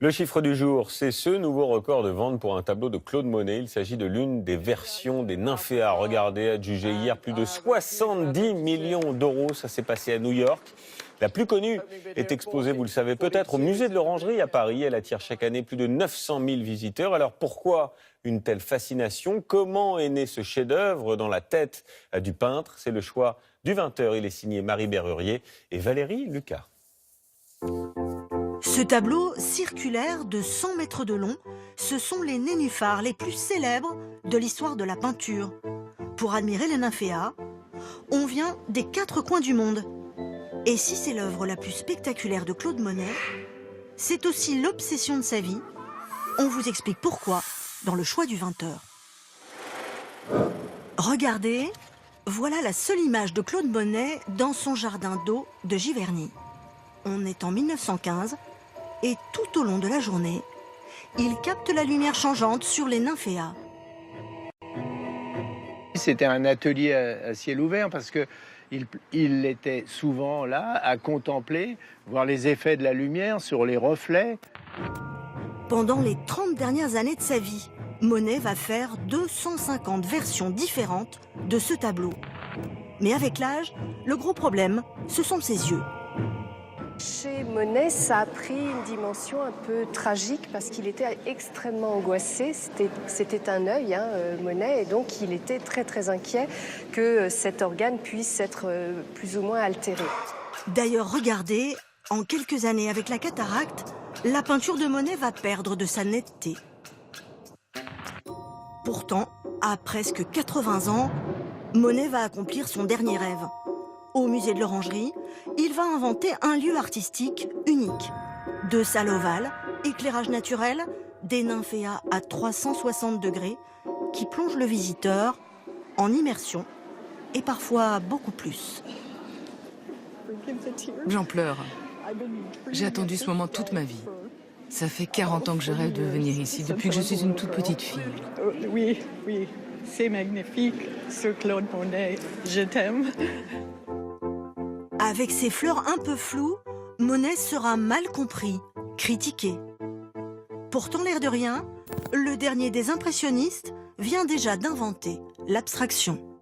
Le chiffre du jour, c'est ce nouveau record de vente pour un tableau de Claude Monet. Il s'agit de l'une des versions des Nymphéas. Regardez, adjugé hier plus de 70 millions d'euros. Ça s'est passé à New York. La plus connue est exposée, vous le savez peut-être, au musée de l'Orangerie à Paris. Elle attire chaque année plus de 900 000 visiteurs. Alors pourquoi une telle fascination? Comment est né ce chef-d'œuvre dans la tête du peintre? C'est le choix du 20h. Il est signé Marie Berrurier et Valérie Lucas. Ce tableau circulaire de 100 mètres de long, ce sont les nénuphars les plus célèbres de l'histoire de la peinture. Pour admirer les nymphéas, on vient des 4 coins du monde. Et si c'est l'œuvre la plus spectaculaire de Claude Monet, c'est aussi l'obsession de sa vie. On vous explique pourquoi dans le choix du 20h. Regardez, voilà la seule image de Claude Monet dans son jardin d'eau de Giverny. On est en 1915 et tout au long de la journée, il capte la lumière changeante sur les nymphéas. C'était un atelier à ciel ouvert parce qu'il était souvent là à contempler, voir les effets de la lumière sur les reflets. Pendant les 30 dernières années de sa vie, Monet va faire 250 versions différentes de ce tableau. Mais avec l'âge, le gros problème, ce sont ses yeux. Chez Monet, ça a pris une dimension un peu tragique parce qu'il était extrêmement angoissé. C'était un œil, Monet, et donc il était très inquiet que cet organe puisse être plus ou moins altéré. D'ailleurs, regardez, en quelques années avec la cataracte, la peinture de Monet va perdre de sa netteté. Pourtant, à presque 80 ans, Monet va accomplir son dernier rêve. Au musée de l'Orangerie, il va inventer un lieu artistique unique. 2 salles ovales, éclairage naturel, des nymphéas à 360 degrés qui plongent le visiteur en immersion et parfois beaucoup plus. J'en pleure. J'ai attendu ce moment toute ma vie. Ça fait 40 ans que je rêve de venir ici, depuis que je suis une toute petite fille. Oui, c'est magnifique, ce Claude Monet. Je t'aime. Avec ses fleurs un peu floues, Monet sera mal compris, critiqué. Pourtant, l'air de rien, le dernier des impressionnistes vient déjà d'inventer l'abstraction.